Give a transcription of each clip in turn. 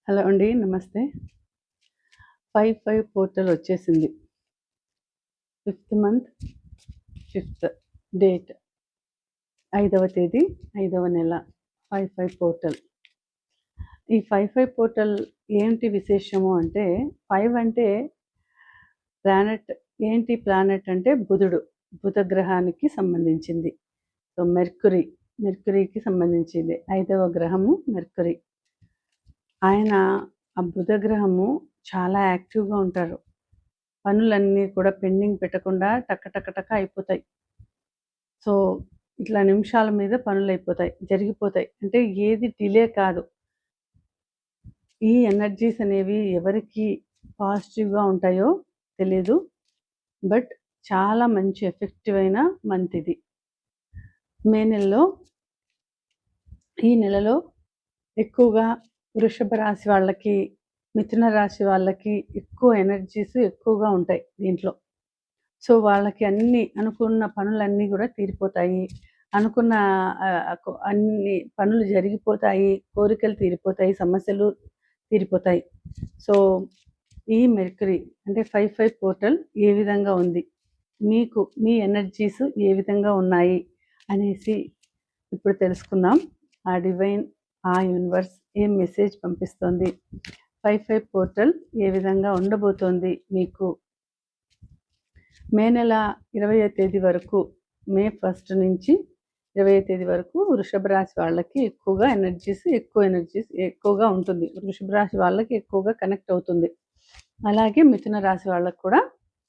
Hello అండి. నమస్తే. 5/5 portal వచ్చేసింది. 5th మంత్ 5th డేట్ 5వ తేదీ 5వ నెల 5/5 పోర్టల్. ఈ 5/5 పోర్టల్ ఏంటి విశేషము అంటే 5 అంటే ప్లానెట్. ఏంటి ప్లానెట్ అంటే బుధుడు. బుధ గ్రహానికి సంబంధించింది. సో మెర్క్యూరీకి సంబంధించింది. 5వ గ్రహము మెర్క్యూరీ. ఆయన ఆ బుధ గ్రహము చాలా యాక్టివ్‌గా ఉంటారు. పనులన్నీ కూడా పెండింగ్ పెట్టకుండా టక టక టక అయిపోతాయి. సో, ఇట్లా నిమిషాల మీద పనులయిపోతాయి. జరిగిపోతాయి. అంటే ఏది డిలే కాదు. ఈ ఎనర్జీస్ అనేవి ఎవరికి పాజిటివ్‌గా ఉంటాయో తెలీదు. బట్ చాలా మంచి ఎఫెక్టివ్ అయిన మంత్ ఇది. మే నెలలో ఈ నెలలో ఎక్కువగా వృషభ రాశి వాళ్ళకి, మిథున రాశి వాళ్ళకి ఎక్కువ ఎనర్జీస్ ఎక్కువగా ఉంటాయి దీంట్లో. సో, వాళ్ళకి అనుకున్న పనులన్నీ కూడా తీరిపోతాయి. అనుకున్న అన్ని పనులు జరిగిపోతాయి. కోరికలు తీరిపోతాయి. సమస్యలు తీరిపోతాయి. సో, ఈ మెర్క్యూరీ అంటే 5/5 పోర్టల్ ఏ విధంగా ఉంది? మీకు మీ ఎనర్జీస్ ఏ విధంగా ఉన్నాయి అనేసి ఇప్పుడు తెలుసుకుందాం. ఆ డివైన్, ఆ యూనివర్స్ ఏం మెసేజ్ పంపిస్తోంది? 5/5 పోర్టల్ ఏ విధంగా ఉండబోతోంది మీకు? మే నెల 20వ తేదీ వరకు, మే 1 నుంచి 20వ తేదీ వరకు వృషభ రాశి వాళ్ళకి ఎక్కువ ఎనర్జీస్ ఎక్కువగా ఉంటుంది. వృషభ రాశి వాళ్ళకి ఎక్కువగా కనెక్ట్ అవుతుంది. అలాగే మిథున రాశి వాళ్ళకి కూడా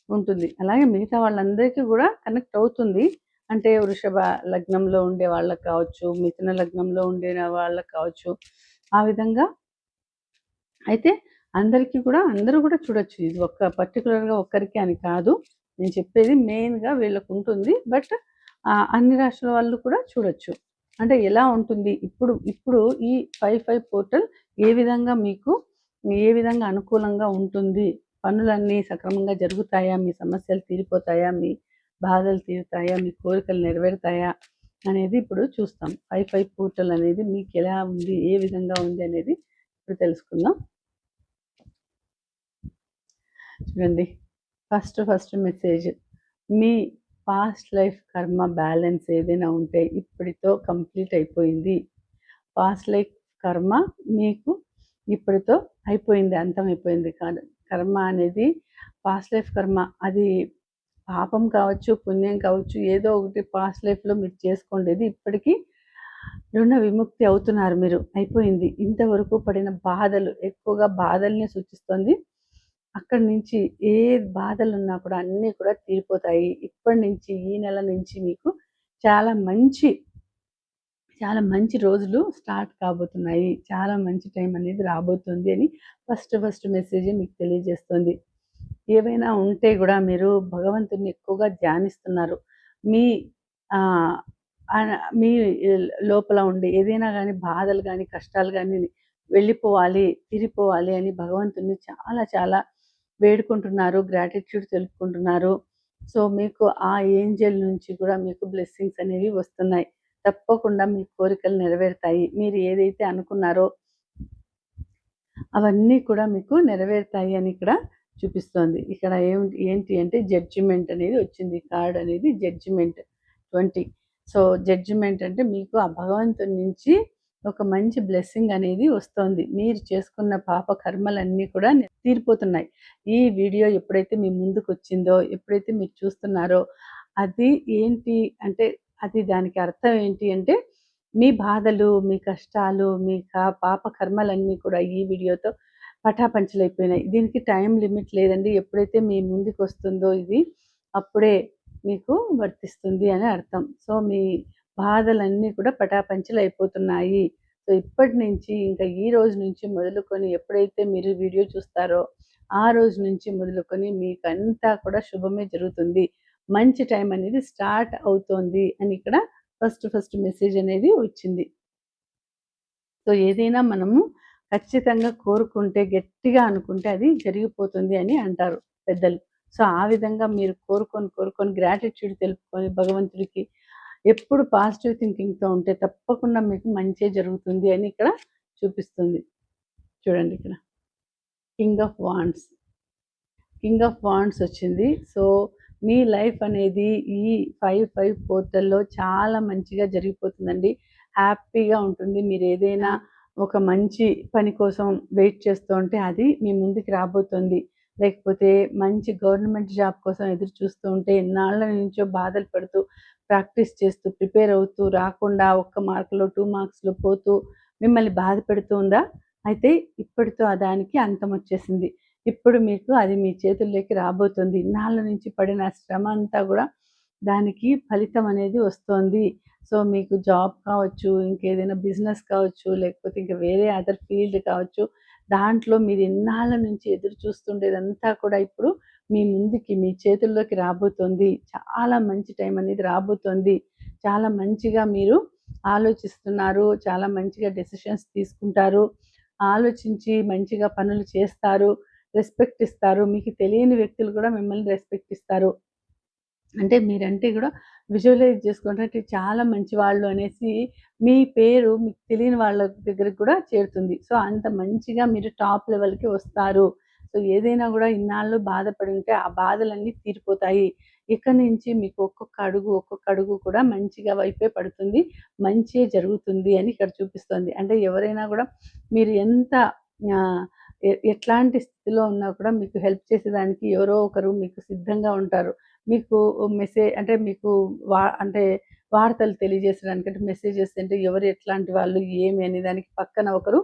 ఉంటుంది. అలాగే మిగతా వాళ్ళందరికీ కూడా కనెక్ట్ అవుతుంది. అంటే వృషభ లగ్నంలో ఉండే వాళ్ళకి కావచ్చు, మిథున లగ్నంలో ఉండే వాళ్ళకి కావచ్చు. ఆ విధంగా అయితే అందరూ కూడా చూడొచ్చు. ఇది పర్టికులర్‌గా ఒక్కరికి అని కాదు. నేను చెప్పేది మెయిన్‌గా వీళ్ళకు ఉంటుంది. బట్ అన్ని రాష్ట్రాల వాళ్ళు కూడా చూడొచ్చు. అంటే ఎలా ఉంటుంది? ఇప్పుడు ఈ 5/5 పోర్టల్ ఏ విధంగా అనుకూలంగా ఉంటుంది? పనులన్నీ సక్రమంగా జరుగుతాయా? మీ సమస్యలు తీరిపోతాయా? మీ బాధలు తీరుతాయా? మీ కోరికలు నెరవేరుతాయా? అనేది ఇప్పుడు చూస్తాం. 5/5 పోర్టల్ అనేది మీకు ఎలా ఉంది? ఏ విధంగా ఉంది అనేది ఇప్పుడు తెలుసుకుందాం. చూడండి, ఫస్ట్ మెసేజ్. మీ పాస్ట్ లైఫ్ కర్మ బ్యాలెన్స్ ఏదైనా ఉంటే ఇప్పటితో కంప్లీట్ అయిపోయింది. పాస్ట్ లైఫ్ కర్మ మీకు ఇప్పటితో అయిపోయింది, అంతమైపోయింది. కర్మ అనేది పాస్ట్ లైఫ్ కర్మ, అది పాపం కావచ్చు, పుణ్యం కావచ్చు, ఏదో ఒకటి పాస్ట్ లైఫ్లో మీరు చేసుకోండేది ఇప్పటికీ రుణ విముక్తి అవుతున్నారు మీరు. అయిపోయింది. ఇంతవరకు పడిన బాధలు, ఎక్కువగా బాధల్ని సూచిస్తుంది. అక్కడి నుంచి ఏ బాధలున్నా కూడా అన్నీ కూడా తీరిపోతాయి. ఇప్పటి నుంచి, ఈ నెల నుంచి మీకు చాలా మంచి రోజులు స్టార్ట్ కాబోతున్నాయి. చాలా మంచి టైం అనేది రాబోతుంది అని ఫస్ట్ మెసేజ్ మీకు తెలియజేస్తుంది. ఏవైనా ఉంటే కూడా మీరు భగవంతుడిని ఎక్కువగా ధ్యానిస్తున్నారు. మీ మీ లోపల ఉండే ఏదైనా కానీ బాధలు కానీ, కష్టాలు కానీ వెళ్ళిపోవాలి, తీరిపోవాలి అని భగవంతుడిని చాలా వేడుకుంటున్నారు. గ్రాటిట్యూడ్ తెలుపుకుంటున్నారు. సో, మీకు ఆ ఏంజెల్ నుంచి కూడా మీకు బ్లెస్సింగ్స్ అనేవి వస్తున్నాయి. తప్పకుండా మీ కోరికలు నెరవేరుతాయి. మీరు ఏదైతే అనుకున్నారో అవన్నీ కూడా మీకు నెరవేరుతాయి అని ఇక్కడ చూపిస్తోంది. ఇక్కడ ఏంటి అంటే జడ్జిమెంట్ అనేది వచ్చింది. కార్డ్ అనేది జడ్జిమెంట్ 20. సో, జడ్జిమెంట్ అంటే మీకు ఆ భగవంతుని నుంచి ఒక మంచి బ్లెస్సింగ్ అనేది వస్తోంది. మీరు చేసుకున్న పాప కర్మలన్నీ కూడా తీరిపోతున్నాయి. ఈ వీడియో ఎప్పుడైతే మీ ముందుకు వచ్చిందో, ఎప్పుడైతే మీరు చూస్తున్నారో, అది ఏంటి అంటే, అది దానికి అర్థం ఏంటి అంటే, మీ బాధలు, మీ కష్టాలు, మీ పాప కర్మలన్నీ కూడా ఈ వీడియోతో పటాపంచలైపోయినాయి. దీనికి టైం లిమిట్ లేదండి. ఎప్పుడైతే మీ ముందుకు వస్తుందో ఇది, అప్పుడే మీకు వర్తిస్తుంది అని అర్థం. సో, మీ బాధలన్నీ కూడా పటాపంచలైపోతున్నాయి. సో, ఇప్పటి నుంచి ఇంకా ఈ రోజు నుంచి మొదలుకొని ఎప్పుడైతే మీరు వీడియో చూస్తారో, ఆ రోజు నుంచి మొదలుకొని మీకంతా కూడా శుభమే జరుగుతుంది. మంచి టైం అనేది స్టార్ట్ అవుతోంది అని ఇక్కడ ఫస్ట్ మెసేజ్ అనేది వచ్చింది. సో, ఏదైనా మనము ఖచ్చితంగా కోరుకుంటే, గట్టిగా అనుకుంటే అది జరిగిపోతుంది అని అంటారు పెద్దలు. సో, ఆ విధంగా మీరు కోరుకొని గ్రాటిట్యూడ్ తెలుపుకొని భగవంతుడికి ఎప్పుడు పాజిటివ్ థింకింగ్‌తో ఉంటే తప్పకుండా మీకు మంచే జరుగుతుంది అని ఇక్కడ చూపిస్తుంది. చూడండి ఇక్కడ king of wands. King of wands వచ్చింది. సో మీ లైఫ్ అనేది ఈ 5 పోర్టల్‌లో చాలా మంచిగా జరిగిపోతుందండి. హ్యాపీగా ఉంటుంది. మీరేదైనా ఒక మంచి పని కోసం వెయిట్ చేస్తూ ఉంటే అది మీ ముందుకు రాబోతుంది. లేకపోతే మంచి గవర్నమెంట్ జాబ్ కోసం ఎదురు చూస్తూ ఉంటే ఎన్నాళ్ళ నుంచో బాధలు పడుతూ, ప్రాక్టీస్ చేస్తూ, ప్రిపేర్ అవుతూ రాకుండా ఒక్క మార్కులో, 2 మార్క్స్‌లో పోతూ మిమ్మల్ని బాధ పెడుతూ ఉందా? అయితే ఇప్పటితో ఆ దానికి అంతం వచ్చేసింది. ఇప్పుడు మీకు అది మీ చేతుల్లోకి రాబోతుంది. ఇన్నాళ్ళ నుంచి పడిన శ్రమ అంతా గూడా దానికి ఫలితం అనేది వస్తోంది. సో, మీకు జాబ్ కావచ్చు, ఇంకేదైనా బిజినెస్ కావచ్చు, లేకపోతే ఇంక వేరే అదర్ ఫీల్డ్ కావచ్చు. దాంట్లో మీరు ఇన్నాళ్ళ నుంచి ఎదురు చూస్తుండేదంతా కూడా ఇప్పుడు మీ ముందుకి, మీ చేతుల్లోకి రాబోతోంది. చాలా మంచి టైం అనేది రాబోతోంది. చాలా మంచిగా మీరు ఆలోచిస్తున్నారు. చాలా మంచిగా డెసిషన్స్ తీసుకుంటారు. ఆలోచించి మంచిగా పనులు చేస్తారు. రెస్పెక్ట్ ఇస్తారు. మీకు తెలియని వ్యక్తులు కూడా మిమ్మల్ని రెస్పెక్ట్ ఇస్తారు. అంటే మీరంటే కూడా విజువలైజ్ చేసుకోండి. అంటే చాలా మంచివాళ్ళు అనేసి మీ పేరు మీకు తెలియని వాళ్ళ దగ్గరికి కూడా చేరుతుంది. సో, అంత మంచిగా మీరు టాప్ లెవెల్‌కి వస్తారు. సో, ఏదైనా కూడా ఇన్నాళ్ళు బాధపడి ఉంటే ఆ బాధలన్నీ తీరిపోతాయి. ఇక నుంచి మీకు ఒక్కొక్క అడుగు కూడా మంచిగా వైపే పడుతుంది. మంచే జరుగుతుంది అని ఇక్కడ చూపిస్తోంది. అంటే ఎవరైనా కూడా మీరు ఎంత ఆహ్, ఎట్లాంటి స్థితిలో ఉన్నా కూడా మీకు హెల్ప్ చేసేదానికి ఎవరో ఒకరు మీకు సిద్ధంగా ఉంటారు. మీకు అంటే మీకు అంటే వార్తలు తెలియజేసడానికి అంటే మెసేజెస్ అంటే ఎవరు ఎట్లాంటి వాళ్ళు, ఏమి అనే దానికి పక్కన ఒకరు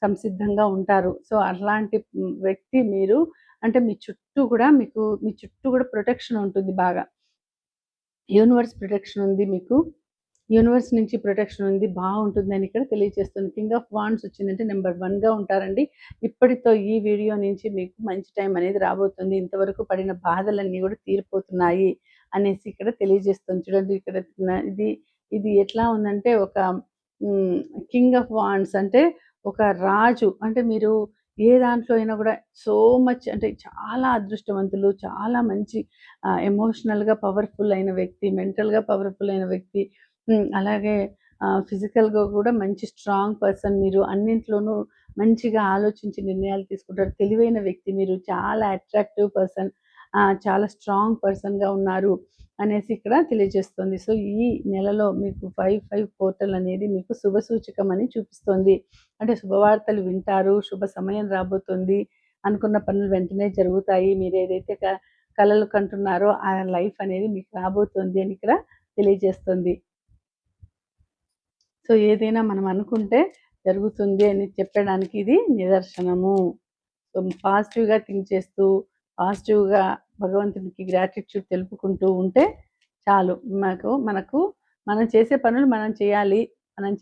సంసిద్ధంగా ఉంటారు. సో, అట్లాంటి వ్యక్తి మీరు. అంటే మీ చుట్టూ కూడా ప్రొటెక్షన్ ఉంటుంది బాగా. యూనివర్స్ ప్రొటెక్షన్ ఉంది మీకు. యూనివర్స్ నుంచి ప్రొటెక్షన్ ఉంది. బావుంటుందని ఇక్కడ తెలియజేస్తుంది. కింగ్ ఆఫ్ వాండ్స్ వచ్చిందంటే నంబర్ 1గా ఉంటారండి. ఇప్పటితో ఈ వీడియో నుంచి మీకు మంచి టైం అనేది రాబోతుంది. ఇంతవరకు పడిన బాధలన్నీ కూడా తీరిపోతున్నాయి అనేసి ఇక్కడ తెలియజేస్తుంది. చూడండి ఇక్కడ ఇది ఇది ఎట్లా ఉందంటే ఒక హ్మ్. కింగ్ ఆఫ్ వాండ్స్ అంటే ఒక రాజు. అంటే మీరు ఏ దాంట్లో అయినా కూడా సో మచ్ అంటే చాలా అదృష్టవంతులు. చాలా మంచి ఎమోషనల్‌గా పవర్‌ఫుల్ అయిన వ్యక్తి, మెంటల్‌గా పవర్‌ఫుల్ అయిన వ్యక్తి. అలాగే ఫిజికల్‌గా కూడా మంచి స్ట్రాంగ్ పర్సన్ మీరు. అన్నింట్లోనూ మంచిగా ఆలోచించి నిర్ణయాలు తీసుకుంటారు. తెలివైన వ్యక్తి మీరు. చాలా అట్రాక్టివ్ పర్సన్. చాలా స్ట్రాంగ్ పర్సన్‌గా ఉన్నారు అనేసి ఇక్కడ తెలియజేస్తుంది. సో, ఈ నెలలో మీకు 5 పోర్టల్ అనేది మీకు శుభ సూచకం అని చూపిస్తోంది. అంటే శుభవార్తలు వింటారు. శుభ సమయం రాబోతుంది. అనుకున్న పనులు వెంటనే జరుగుతాయి. మీరేదైతే కలలు కంటున్నారో ఆ లైఫ్ అనేది మీకు రాబోతుంది అని ఇక్కడ తెలియజేస్తుంది. సో, ఏదైనా మనం అనుకుంటే జరుగుతుంది అని చెప్పడానికి ఇది నిదర్శనము. సో, పాజిటివ్‌గా థింక్ చేస్తూ, పాజిటివ్‌గా భగవంతుడికి గ్రాటిట్యూడ్ తెలుపుకుంటూ ఉంటే చాలు. మనకు మనం చేసే పనులు మనం చేయాలి. మనం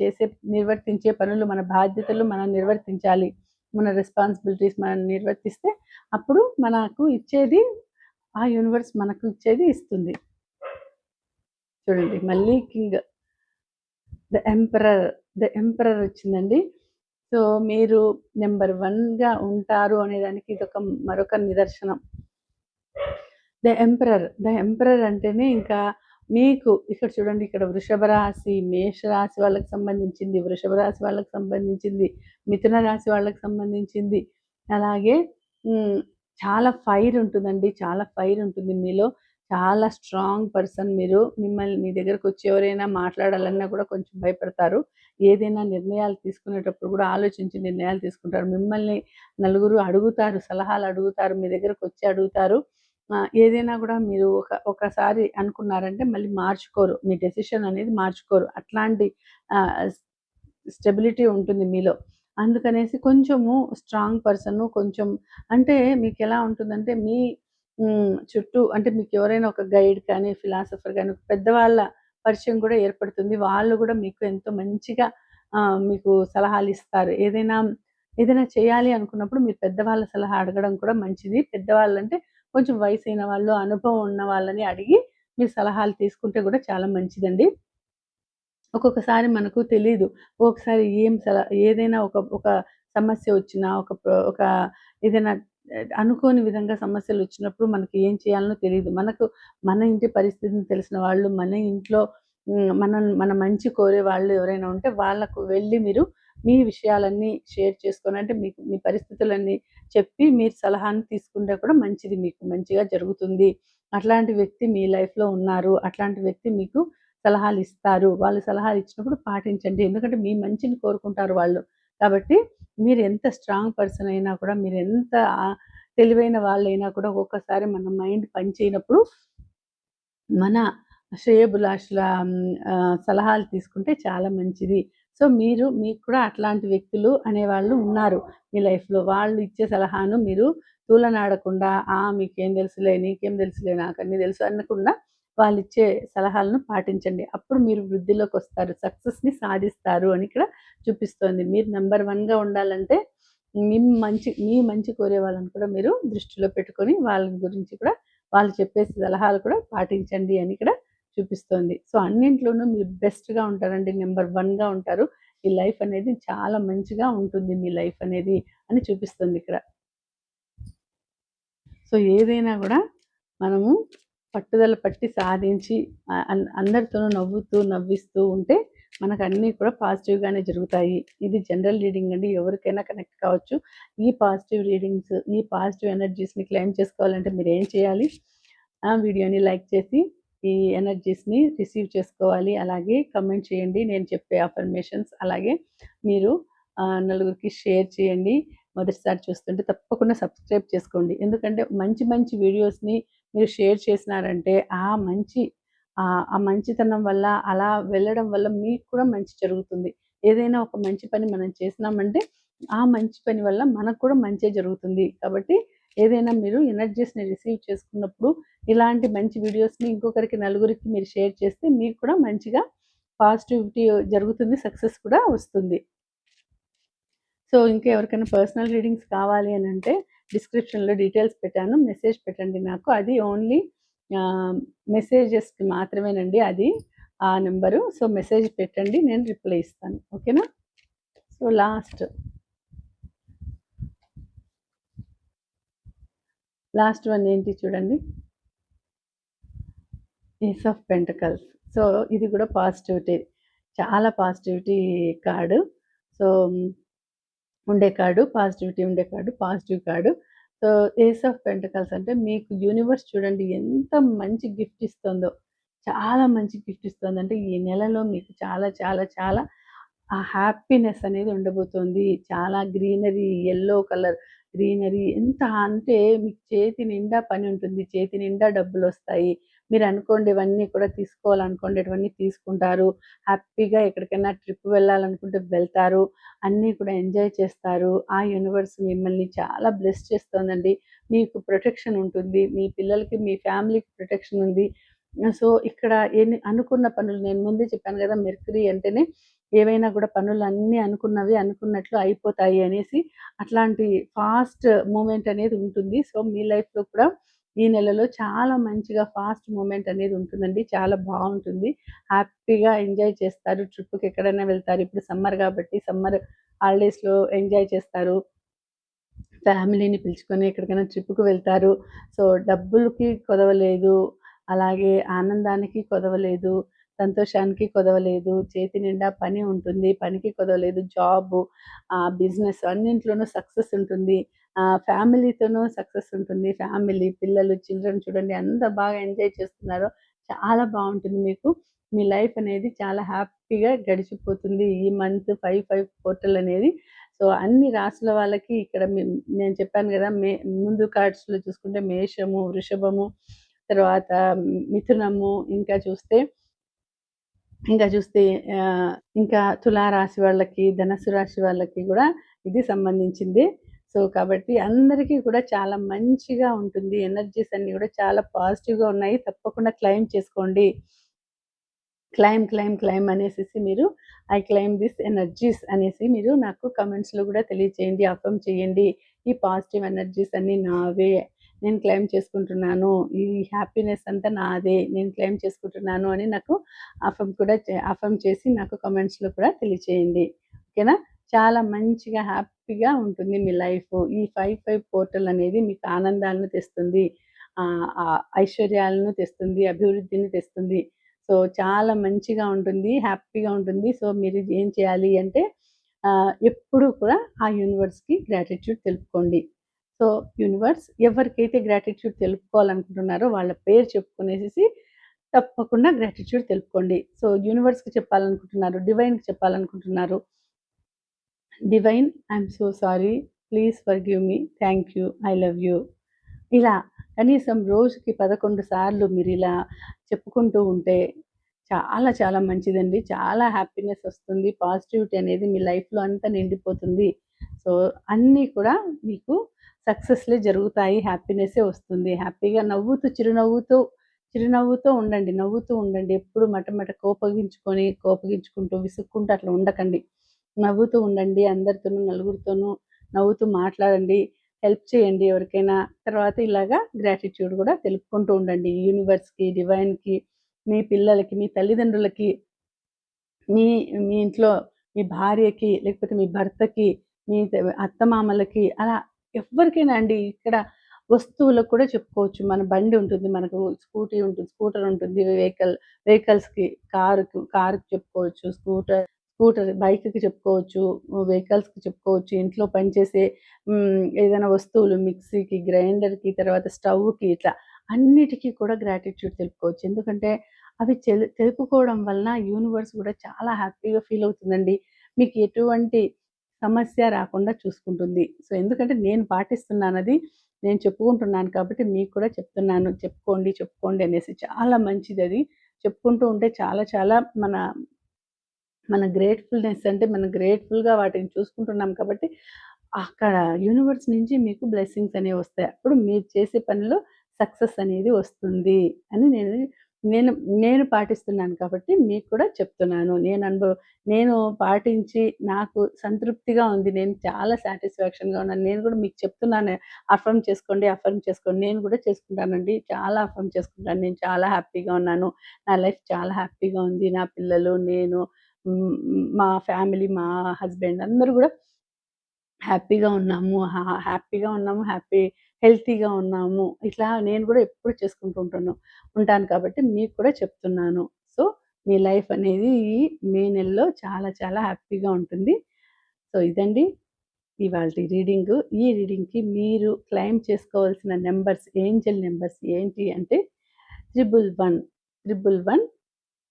నిర్వర్తించే పనులు మన బాధ్యతలు మనం నిర్వర్తించాలి. మన రెస్పాన్సిబిలిటీస్ మనం నిర్వర్తిస్తే అప్పుడు మనకు ఇచ్చేది ఆ యూనివర్స్ మనకు ఇచ్చేది ఇస్తుంది. చూడండి మళ్ళీ కింగ్ ద ఎంపరర్ వచ్చిందండి. సో, మీరు నంబర్ 1గా ఉంటారు అనేదానికి ఇదొక మరొక నిదర్శనం. ద ఎంపరర్ అంటేనే ఇంకా మీకు ఇక్కడ చూడండి ఇక్కడ వృషభ రాశి, మేష రాశి వాళ్ళకి సంబంధించింది, వృషభ రాశి వాళ్ళకి సంబంధించింది, మిథున రాశి వాళ్ళకి సంబంధించింది. అలాగే హ్మ్. చాలా ఫైర్ ఉంటుందండి. చాలా ఫైర్ ఉంటుంది మీలో. చాలా స్ట్రాంగ్ పర్సన్ మీరు. మీ దగ్గరకొచ్చి ఎవరైనా మాట్లాడాలన్నా కూడా కొంచెం భయపడతారు. ఏదైనా నిర్ణయాలు తీసుకునేటప్పుడు కూడా ఆలోచించి నిర్ణయాలు తీసుకుంటారు. మిమ్మల్ని నలుగురు అడుగుతారు, సలహాలు అడుగుతారు. మీ దగ్గరకొచ్చి అడుగుతారు. ఏదైనా కూడా మీరు ఒకసారి అనుకున్నారంటే మళ్ళీ మార్చుకోరు. మీ డెసిషన్ అనేది మార్చుకోరు. అట్లాంటి ఆహ్, స్టెబిలిటీ ఉంటుంది మీలో. అందుకనేసి కొంచెము స్ట్రాంగ్ పర్సను కొంచెం అంటే మీకెలా ఉంటుందంటే చుట్టూ అంటే మీకెవరైనా ఒక గైడ్ కానీ, ఫిలాసఫర్ గానీ, పెద్దవాళ్ళ పరిచయం కూడా ఏర్పడుతుంది. వాళ్ళు కూడా మీకు ఎంతో మంచిగా మీకు సలహాలిస్తారు. ఏదైనా చేయాలి అనుకున్నప్పుడు మీరు పెద్దవాళ్ళ సలహా అడగడం కూడా మంచిది. పెద్దవాళ్ళంటే కొంచెం వయసైన వాళ్ళు, అనుభవం ఉన్న వాళ్ళని అడిగి మీరు సలహాలు తీసుకుంటే కూడా చాలా మంచిదండి. ఒక్కొక్కసారి మనకు తెలీదు. ఒక్కొక్కసారి ఏదైనా ఒక సమస్య వచ్చినా, ఒక ఏదైనా అనుకోని విధంగా సమస్యలొచ్చినప్పుడు మనకి ఏం చేయాలనో తెలీదు. మన ఇంటి పరిస్థితిని తెలిసిన వాళ్ళు, మన ఇంట్లో మన మంచి కోరే వాళ్ళు ఎవరైనా ఉంటే వాళ్ళకు వెళ్లి మీరు మీ విషయాలన్నీ షేర్ చేసుకొని, అంటే మీకు మీ పరిస్థితులన్నీ చెప్పి మీరు సలహాను తీసుకుంటే కూడా మంచిది, మీకు మంచిగా జరుగుతుంది. అట్లాంటి వ్యక్తి మీ లైఫ్‌లో ఉన్నారు. అట్లాంటి వ్యక్తి మీకు సలహాలు ఇస్తారు. వాళ్ళు సలహాలు ఇచ్చినప్పుడు పాటించండి. ఎందుకంటే మీ మంచిని కోరుకుంటారు వాళ్ళు. కాబట్టి మీరు ఎంత స్ట్రాంగ్ పర్సన్ అయినా కూడా, మీరు ఎంత తెలివైన వాళ్ళైనా కూడా ఒక్కొక్కసారి మన మైండ్ పని చేయనప్పుడు మన శ్రేయోభిలాషుల సలహాలు తీసుకుంటే చాలా మంచిది. సో, మీకు కూడా అట్లాంటి వ్యక్తులు అనేవాళ్ళు ఉన్నారు మీ లైఫ్‌లో. వాళ్ళు ఇచ్చే సలహాను మీరు తూలనాడకుండా, మీకేం తెలుసులే, నీకేం తెలుసులే, నాకన్నీ తెలుసు అనకుండా వాళ్ళిచ్చే సలహాలను పాటించండి. అప్పుడు మీరు వృద్ధిలోకొస్తారు. సక్సెస్‌ని సాధిస్తారు అని ఇక్కడ చూపిస్తోంది. మీరు నంబర్ 1గా ఉండాలంటే మీ మంచి కోరే వాళ్ళని కూడా మీరు దృష్టిలో పెట్టుకొని వాళ్ళ గురించి కూడా వాళ్ళు చెప్పే సలహాలు కూడా పాటించండి అని ఇక్కడ చూపిస్తోంది. సో, అన్నింట్లోనూ మీరు బెస్ట్‌గా ఉంటారండి. నంబర్ 1గా ఉంటారు. ఈ లైఫ్ అనేది చాలా మంచిగా ఉంటుంది మీ లైఫ్ అనేది అని చూపిస్తుంది ఇక్కడ. సో, ఏదైనా కూడా మనము పట్టుదల పట్టి సాధించి అందరితోనూ నవ్వుతూ, నవ్విస్తూ ఉంటే మనకన్నీ కూడా పాజిటివ్‌గానే జరుగుతాయి. ఇది జనరల్ రీడింగ్ అండి. ఎవరికైనా కనెక్ట్ కావచ్చు. ఈ పాజిటివ్ రీడింగ్స్, ఈ పాజిటివ్ ఎనర్జీస్‌ని క్లెయిమ్ చేసుకోవాలంటే మీరేం చేయాలి? వీడియోని లైక్ చేసి ఈ ఎనర్జీస్‌ని రిసీవ్ చేసుకోవాలి. అలాగే కమెంట్ చేయండి. నేను చెప్పే అఫర్మేషన్స్. అలాగే మీరు నలుగురికి షేర్ చేయండి. మొదటిసారి చూస్తుంటే తప్పకుండా సబ్స్క్రైబ్ చేసుకోండి. ఎందుకంటే మంచి మంచి వీడియోస్‌ని మీరు షేర్ చేసినారంటే ఆ మంచితనం వల్ల, అలా వెళ్ళడం వల్ల మీకు కూడా మంచి జరుగుతుంది. ఏదైనా ఒక మంచి పని మనం చేసినామంటే ఆ మంచి పని వల్ల మనకు కూడా మంచే జరుగుతుంది. కాబట్టి ఏదైనా మీరు ఎనర్జీస్‌ని రిసీవ్ చేసుకున్నప్పుడు ఇలాంటి మంచి వీడియోస్‌ని ఇంకొకరికి నలుగురికి మీరు షేర్ చేస్తే మీకు కూడా మంచిగా పాజిటివిటీ జరుగుతుంది. సక్సెస్ కూడా వస్తుంది. సో, ఇంకా ఎవరికైనా పర్సనల్ రీడింగ్స్ కావాలి అనంటే డిస్క్రిప్షన్‌లో డీటెయిల్స్ పెట్టాను. మెసేజ్ పెట్టండి నాకు. అది ఓన్లీ మెసేజెస్‌కి మాత్రమేనండి అది ఆ నెంబరు. సో, మెసేజ్ పెట్టండి. నేను రిప్లై ఇస్తాను. ఓకేనా? సో, లాస్ట్ వన్ ఏంటి చూడండి. ఏస్ ఆఫ్ పెంటకల్స్. సో, ఇది కూడా పాజిటివిటీ. చాలా పాజిటివిటీ కార్డు. సో, ఉండే కార్డు, పాజిటివిటీ ఉండే card, positive card. So, ace of pentacles అంటే మీకు యూనివర్స్ చూడండి ఎంత మంచి గిఫ్ట్ ఇస్తుందో. చాలా మంచి గిఫ్ట్ ఇస్తుంది. అంటే ఈ నెలలో మీకు చాలా చాలా చాలా ఆ హ్యాపీనెస్ అనేది ఉండబోతోంది. చాలా గ్రీనరీ, యెల్లో కలర్ గ్రీనరీ ఎంత అంటే మీకు చేతి నిండా పని ఉంటుంది. చేతి నిండా డబ్బులొస్తాయి. మీరు అనుకోండివన్నీ కూడా తీసుకోవాలనుకోండేటివన్నీ తీసుకుంటారు. హ్యాపీగా ఎక్కడికైనా ట్రిప్ వెళ్ళాలనుకుంటే వెళ్తారు. అన్నీ కూడా ఎంజాయ్ చేస్తారు. ఆ యూనివర్స్ మిమ్మల్ని చాలా బ్లెస్ చేస్తోందండి. మీకు ప్రొటెక్షన్ ఉంటుంది. మీ పిల్లలకి, మీ ఫ్యామిలీకి ప్రొటెక్షన్ ఉంది. సో, ఇక్కడ అనుకున్న పనులు నేను ముందే చెప్పాను గదా! మెర్క్యూరీ అంటేనే ఏవైనా కూడా పనులన్నీ అనుకున్నవి అనుకున్నట్లు అయిపోతాయి అనేసి, అట్లాంటి ఫాస్ట్ మూవ్‌మెంట్ అనేది ఉంటుంది. సో, మీ లైఫ్‌లో కూడా ఈ నెలలో చాలా మంచిగా ఫాస్ట్ మూవ్‌మెంట్ అనేది ఉంటుందండి. చాలా బావుంటుంది. హ్యాపీగా ఎంజాయ్ చేస్తారు. ట్రిప్‌కి ఎక్కడైనా వెళ్తారు. ఇప్పుడు సమ్మర్ కాబట్టి సమ్మర్ హాలిడేస్‌లో ఎంజాయ్ చేస్తారు. ఫ్యామిలీని పిలుచుకొని ఎక్కడికైనా ట్రిప్‌కి వెళ్తారు. సో, డబ్బులకి కొదవ లేదు. అలాగే ఆనందానికి కొదవ లేదు. సంతోషానికి కొదవ లేదు. చేతి నిండా పని ఉంటుంది. పనికి కొదవ లేదు. జాబు, బిజినెస్ అన్నింట్లోనూ సక్సెస్ ఉంటుంది. ఫ్యామిలీతోనూ సక్సెస్ ఉంటుంది. ఫ్యామిలీ, పిల్లలు, చిల్డ్రన్ చూడండి ఎంత బాగా ఎంజాయ్ చేస్తున్నారో. చాలా బావుంటుంది మీకు. మీ లైఫ్ అనేది చాలా హ్యాపీగా గడిచిపోతుంది. ఈ మంత్ 5, 5 పోర్టల్ అనేది. సో, అన్ని రాసుల వాళ్ళకి ఇక్కడ నేను చెప్పాను గదా! ముందు కార్డ్స్‌లో చూసుకుంటే మేషము, వృషభము, తర్వాత మిథునము, ఇంకా చూస్తే ఇంకా తులారాశి వాళ్ళకి, ధనస్సు రాశి వాళ్ళకి గూడా ఇది సంబంధించిందే. సో, కాబట్టి అందరికీ కూడా చాలా మంచిగా ఉంటుంది. ఎనర్జీస్ అన్నీ గూడా చాలా పాజిటివ్‌గా ఉన్నాయి. తప్పకుండా క్లెయిమ్ చేసుకోండి. క్లెయిమ్ అనేసేసి మీరు ఐ క్లెయిమ్ దిస్ ఎనర్జీస్ అనేసి మీరు నాకు కమెంట్స్‌లో గూడా తెలియచేయండి. అఫర్మ్ చేయండి. ఈ పాజిటివ్ ఎనర్జీస్ అన్నీ నావే. నేను క్లెయిమ్ చేసుకుంటున్నాను. ఈ హ్యాపీనెస్ అంతా నాదే. నేను క్లెయిమ్ చేసుకుంటున్నాను అని నాకు అఫర్మ్ చేసి నాకు కమెంట్స్‌లో కూడా తెలియచేయండి. ఓకేనా? చాలా మంచిగా హ్యాపీగా ఉంటుంది మీ లైఫు. ఈ 5, 5 పోర్టల్ అనేది మీకు ఆనందాలను తెస్తుంది. ఐశ్వర్యాలను తెస్తుంది. అభివృద్ధిని తెస్తుంది. సో, చాలా మంచిగా ఉంటుంది. హ్యాపీగా ఉంటుంది. సో, మీరు ఏం చేయాలి అంటే ఎప్పుడూ కూడా ఆ యూనివర్స్‌కి గ్రాటిట్యూడ్ తెలుపుకోండి. సో, యూనివర్స్ ఎవరికైతే గ్రాటిట్యూడ్ తెలుపుకోవాలనుకుంటున్నారో వాళ్ళ పేరు చెప్పుకునేసేసి తప్పకుండా గ్రాటిట్యూడ్ తెలుపుకోండి. సో, యూనివర్స్‌కి చెప్పాలనుకుంటున్నారు, డివైన్‌కి చెప్పాలనుకుంటున్నారు. Divine I'm so sorry. Please forgive me. Thank you. I love you. ఇలా కనీసం రోజుకి 11 సార్లు మీరిలా చెప్పుకుంటూ ఉంటే చాలా చాలా మంచిదండి. చాలా హ్యాపీనెస్ వస్తుంది. పాజిటివిటీ అనేది మీ లైఫ్‌లో అంతా నిండిపోతుంది. సో, అన్నీ కూడా మీకు సక్సెస్‌లే జరుగుతాయి. హ్యాపీనెస్సే వస్తుంది. హ్యాపీగా నవ్వుతూ, చిరునవ్వుతో ఉండండి. నవ్వుతూ ఉండండి. ఎప్పుడు మటమట కోపగించుకుంటూ, విసుక్కుంటూ అట్లా ఉండకండి. నవ్వుతూ ఉండండి. అందరితోనూ, నలుగురితోనూ నవ్వుతూ మాట్లాడండి. హెల్ప్ చేయండి ఎవరికైనా. తర్వాత ఇలాగా గ్రాటిట్యూడ్ కూడా తెలుపుకుంటూ ఉండండి. యూనివర్స్‌కి, డివైన్‌కి, మీ పిల్లలకి, మీ తల్లిదండ్రులకి, మీ మీ ఇంట్లో మీ భార్యకి, లేకపోతే మీ భర్తకి, మీ అత్తమామలకి అలా ఎవ్వరికైనా అండి. ఇక్కడ వస్తువులకు కూడా చెప్పుకోవచ్చు. మన బండి ఉంటుంది. మనకు స్కూటీ ఉంటుంది. స్కూటర్ ఉంటుంది. వెహికల్స్‌కి కారుకి చెప్పుకోవచ్చు. బైక్‌కి చెప్పుకోవచ్చు. వెహికల్స్‌కి చెప్పుకోవచ్చు. ఇంట్లో పనిచేసే ఏదైనా వస్తువులు మిక్సీకి, గ్రైండర్‌కి, తర్వాత స్టవ్‌కి ఇట్లా అన్నిటికి కూడా గ్రాటిట్యూడ్ తెలుపుకోవచ్చు. ఎందుకంటే అవి తెలుపుకోవడం వలన యూనివర్స్ కూడా చాలా హ్యాపీగా ఫీల్ అవుతుందండి. మీకు ఎటువంటి సమస్య రాకుండా చూసుకుంటుంది. సో, ఎందుకంటే నేను పాటిస్తున్నానది. నేను చెప్పుకుంటున్నాను కాబట్టి మీకు కూడా చెప్తున్నాను. చెప్పుకోండి అనేసి. చాలా మంచిదది. చెప్పుకుంటూ ఉంటే చాలా చాలా మన గ్రేట్‌ఫుల్‌నెస్ అంటే మనం గ్రేట్‌ఫుల్‌గా వాటిని చూసుకుంటున్నాం కాబట్టి, అక్కడ యూనివర్స్ నుంచి మీకు బ్లెస్సింగ్స్ అనేవి వస్తాయి. అప్పుడు మీరు చేసే పనిలో సక్సెస్ అనేది వస్తుంది అని నేను నేను పాటిస్తున్నాను కాబట్టి మీకు కూడా చెప్తున్నాను. నేను పాటించి నాకు సంతృప్తిగా ఉంది. నేను చాలా సాటిస్ఫాక్షన్‌గా ఉన్నాను. నేను కూడా మీకు చెప్తున్నాను. అఫర్మ్ చేసుకోండి. నేను కూడా చేసుకుంటానండి. చాలా అఫర్మ్ చేసుకుంటాను. నేను చాలా హ్యాపీగా ఉన్నాను. నా లైఫ్ చాలా హ్యాపీగా ఉంది. నా పిల్లలు, నేను, మా ఫ్యామిలీ, మా హస్బెండ్ అందరూ గూడా హ్యాపీగా ఉన్నాము. హ్యాపీగా ఉన్నాము. హెల్తీగా ఉన్నాము. ఇట్లా నేను గూడా ఎప్పుడు చేసుకుంటూ ఉంటాను కాబట్టి మీకు కూడా చెప్తున్నాను. సో, మీ లైఫ్ అనేది ఈ మే నెలలో చాలా చాలా హ్యాపీగా ఉంటుంది. సో, ఇదండి ఇవాల్టి రీడింగు. ఈ రీడింగ్‌కి మీరు క్లెయిమ్ చేసుకోవాల్సిన నంబర్స్, ఏంజెల్ నంబర్స్ ఏంటి అంటే 111, 111,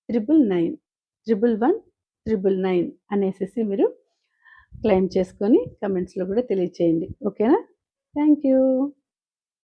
999, 111, 999 అనేసేసి మీరు క్లెయిమ్ చేసుకొని కామెంట్స్‌లో కూడా తెలియచేయండి. ఓకేనా? Thank you.